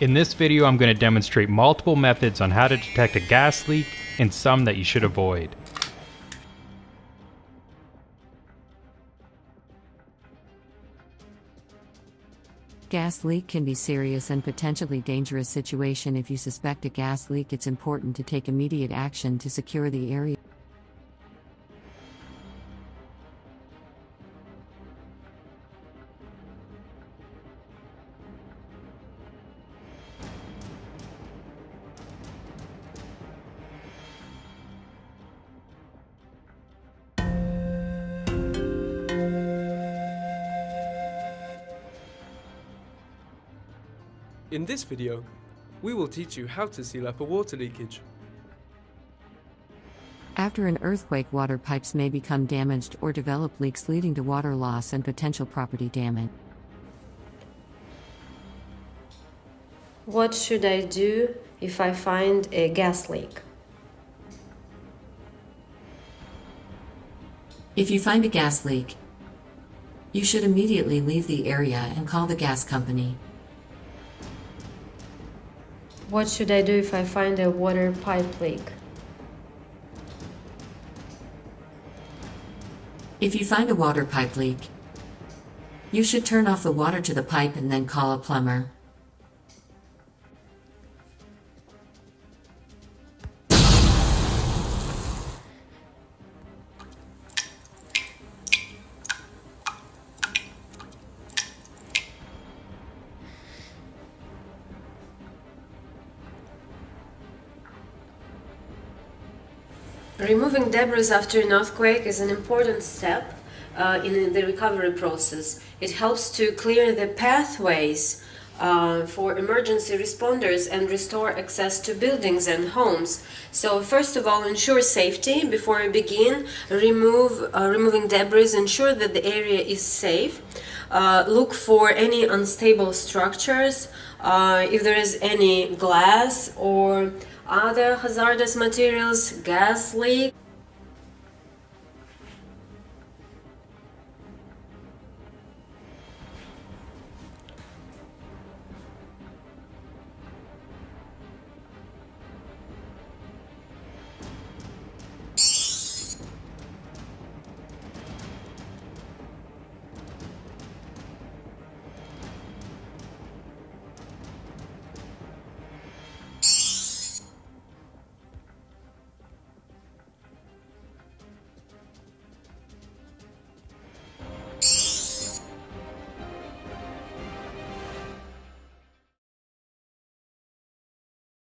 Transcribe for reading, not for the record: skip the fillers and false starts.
In this video, I'm going to demonstrate multiple methods on how to detect a gas leak and some that you should avoid. Gas leak can be serious and potentially dangerous situation. If you suspect a gas leak, it's important to take immediate action to secure the area. In this video, we will teach you how to seal up a water leakage. After an earthquake, water pipes may become damaged or develop leaks, leading to water loss and potential property damage. What should I do if I find a gas leak? If you find a gas leak, you should immediately leave the area and call the gas company. What should I do if I find a water pipe leak? If you find a water pipe leak, you should turn off the water to the pipe and then call a plumber. Removing debris after an earthquake is an important step in the recovery process. It helps to clear the pathways for emergency responders and restore access to buildings and homes. So first of all, ensure safety. Before you begin removing debris, ensure that the area is safe. Look for any unstable structures. If there is any glass or other hazardous materials, gas leak.